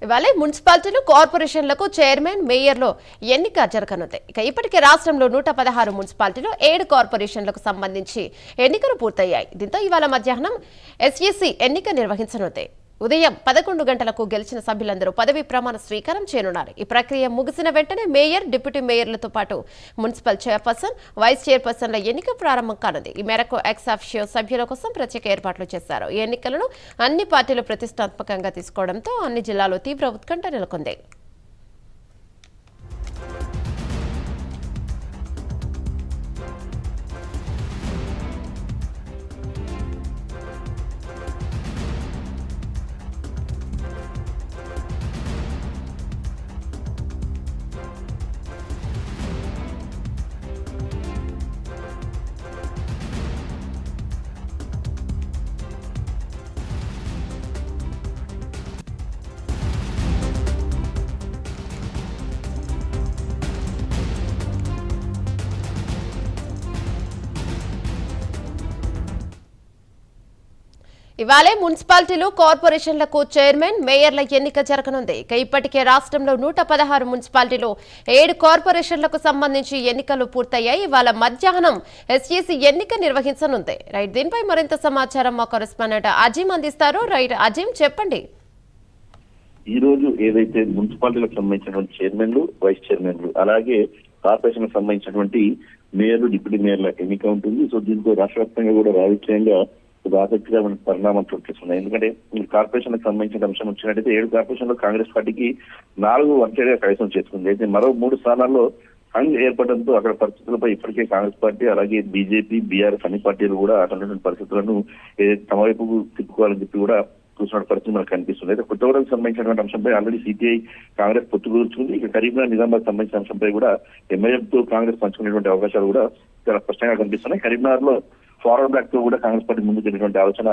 ఇవాళ మున్సిపాలిటీలు కార్పొరేషన్లకు చైర్మన్ మేయర్లో ఎన్నిక జరగనుంది. ఇప్పటికే రాష్ట్రంలో 116 మున్సిపాలిటీలు 7 కార్పొరేషన్లకు సంబంధించి ఎన్నికలు పూర్తయ్యాయి. దీంతో ఇవాళ మధ్యాహ్నం ఎస్ఈసి ఎన్నిక నిర్వహించనుంది. ఉదయం 11 గంటలకు గెలిచిన సభ్యులందరూ పదవీ ప్రమాణ స్వీకారం చేయనున్నారు. ఈ ప్రక్రియ ముగిసిన వెంటనే మేయర్, డిప్యూటీ మేయర్లతో పాటు మున్సిపల్ చైర్పర్సన్, వైస్ చైర్పర్సన్ల ఎన్నిక ప్రారంభం కానుంది. ఈ మేరకు ఎక్స్ అఫిషియో సభ్యుల కోసం ప్రత్యేక ఏర్పాట్లు చేశారు. ఈ ఎన్నికలను అన్ని పార్టీలు ప్రతిష్టాత్మకంగా తీసుకోవడంతో అన్ని జిల్లాల్లో తీవ్ర ఉత్కంఠ నెలకొంది. ఇవాళ మున్సిపాలిటీలు, కార్పొరేషన్లకు చైర్మన్, మేయర్ల ఎన్నిక జరగనుంది. ఇప్పటికే రాష్ట్రంలో 116 మున్సిపాలిటీలు, 7 కార్పొరేషన్లకు సంబంధించి ఎన్నికలు పూర్తయ్యాయి. ఇవాళ మధ్యాహ్నం ఎస్ఈసి ఎన్నిక నిర్వహించనుంది. రైట్, దీనిపై మరింత సమాచారం మా కరెస్పాండెంట్ అజీం అందిస్తారు. రైట్ అజీం, చెప్పండి. ఈ రోజు ఏదైతే మున్సిపాలిటీలకు సంబంధించినటువంటి చైర్మన్లు, వైస్ చైర్మన్లు, అలాగే కార్పొరేషన్ సంబంధించినటువంటి మేయర్లు, డిప్యూటీ మేయర్ల ఎన్నిక ఉంటుంది. సో దీంతో రాష్ట్ర వ్యాప్తంగా కూడా రాజకీయంగా ఆసక్తికరమైన పరిణామాలు చోటుస్తున్నాయి. ఎందుకంటే ఈ కార్పొరేషన్ కి సంబంధించిన అంశం వచ్చినట్టయితే 7 కార్పొరేషన్ లో కాంగ్రెస్ పార్టీకి 4 ఒంటరిగా కైవసం చేసుకుంది. అయితే మరో 3 స్థానాల్లో హంగ్ ఏర్పడడంతో అక్కడ పరిస్థితులపై ఇప్పటికే కాంగ్రెస్ పార్టీ, అలాగే బీజేపీ, బీఆర్ఎస్ అన్ని పార్టీలు కూడా అటువంటి పరిస్థితులను తమ వైపు తిప్పుకోవాలని చెప్పి కూడా చూసిన పరిస్థితి మనకు కనిపిస్తుంది. అయితే కొత్తగూడెంకి సంబంధించినటువంటి అంశంపై ఆల్రెడీ సిపిఐ కాంగ్రెస్ పొత్తు కుదుర్చుకుంది. ఇక కరీంనగర్, నిజామాబాద్ సంబంధించిన అంశంపై కూడా ఎంఐఎం తో కాంగ్రెస్ పంచుకునేటువంటి అవకాశాలు కూడా చాలా స్పష్టంగా కనిపిస్తున్నాయి. కరీంనగర్ లో ఫార్వర్డ్ బ్లాక్ తో కూడా కాంగ్రెస్ పార్టీ ముందుకు వెళ్ళినటువంటి ఆలోచన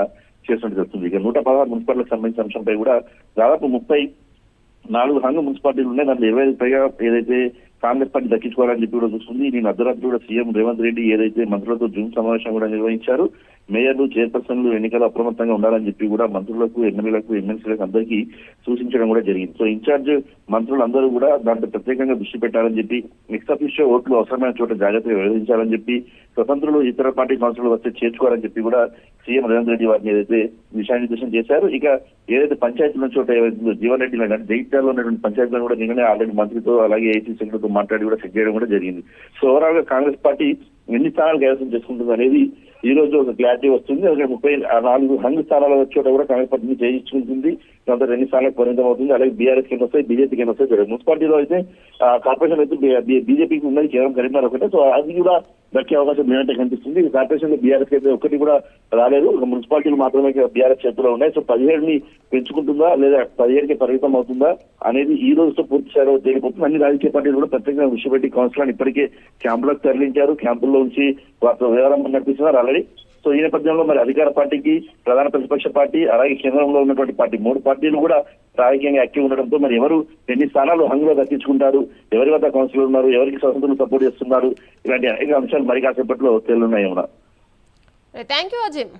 చేసినట్టు తెలుస్తుంది. ఇక 116 మున్సిపాలిటీలకు సంబంధించిన అంశంపై కూడా దాదాపు 34 హంగ్ మున్సిపాలిటీలు ఉన్నాయి. దాంట్లో 25 పైగా ఏదైతే కాంగ్రెస్ పార్టీ దక్కించుకోవాలని చెప్పి కూడా చూస్తుంది. నేను అర్ధరాత్రి కూడా సీఎం రేవంత్ రెడ్డి ఏదైతే మంత్రులతో జూమ్ సమావేశం కూడా నిర్వహించారు. మేయర్లు, చైర్పర్సన్లు ఎన్నికలు అప్రమత్తంగా ఉండాలని చెప్పి కూడా మంత్రులకు, ఎమ్మెల్యేలకు, ఎమ్మెల్సీలకు అందరికీ సూచించడం కూడా జరిగింది. సో ఇన్ఛార్జ్ మంత్రులందరూ కూడా దాంట్లో ప్రత్యేకంగా దృష్టి పెట్టాలని చెప్పి, ఎక్స్ అఫిషియో ఓట్లు అవసరమైన చోట జాగ్రత్తగా వ్యవహరించాలని చెప్పి, స్వతంత్రులు ఇతర పార్టీ కౌన్సిలర్లు వస్తే చేర్చుకోవాలని చెప్పి కూడా సీఎం రేవంత్ రెడ్డి వారిని ఏదైతే దిశానిర్దేశం చేశారు. ఇక ఏదైతే పంచాయతీల చోట జీవన్ రెడ్డి అంటే జైత్యాల్లో ఉన్నటువంటి పంచాయతీలను కూడా నిన్ననే ఆల్రెడీ మంత్రితో, అలాగే ఏసీ సెక్రటరీతో మాట్లాడి కూడా సెట్ చేయడం కూడా జరిగింది. సో ఓవరాల్ గా కాంగ్రెస్ పార్టీ ఎన్ని స్థానాలు కైవసం చేసుకుంటుంది అనేది ఈ రోజు ఒక క్లారిటీ వస్తుంది. అలాగే 34 హంగ్ స్థానాల చోట కూడా కాంగ్రెస్ పార్టీని చేయించుకుంటుంది. దాంతో 2 స్థానాలకు పరిమితం అవుతుంది. అలాగే బీఆర్ఎస్ కింద వస్తాయి, బీజేపీ కింద వస్తాయి. మున్సిపాలిటీలో అయితే కార్పొరేషన్ అయితే బీజేపీకి ఉన్నది కేవలం కరీంనగర్ ఒకటే. సో అది కూడా దక్కే అవకాశం లేనట్టే కనిపిస్తుంది. కార్పొరేషన్ లో బీఆర్ఎస్ అయితే ఒకటి కూడా రాలేదు. ఒక మున్సిపాలిటీలు మాత్రమే బీఆర్ఎస్ చేతిలో ఉన్నాయి. సో 17ని పెంచుకుంటుందా లేదా 17కి పరిమితం అవుతుందా అనేది ఈ రోజుతో పూర్తి స్థాయిలో తేలిపోతుంది. అన్ని రాజకీయ పార్టీలు కూడా ప్రత్యేకంగా విషయపెట్టి కౌన్సిలర్ని ఇప్పటికే క్యాంపులకు తరలించారు. క్యాంపుల్లో ఉంచి వారితో వివరణ నడిపిస్తున్నారు ఆల్రెడీ. సో ఈ నేపథ్యంలో మరి అధికార పార్టీకి, ప్రధాన ప్రతిపక్ష పార్టీ, అలాగే కేంద్రంలో ఉన్నటువంటి పార్టీ 3 పార్టీలు కూడా రాజకీయంగా యాక్టివ్ ఉండడంతో మరి ఎవరు ఎన్ని స్థానాలు హంగులో దక్కించుకుంటారు, ఎవరి వద్ద కౌన్సిలర్ ఉన్నారు, ఎవరికి స్వతంత్రులు సపోర్ట్ చేస్తున్నారు, ఇలాంటి అనేక అంశాలు మరి కాసేపట్లో తేలున్నాయి. Thank you Azeem.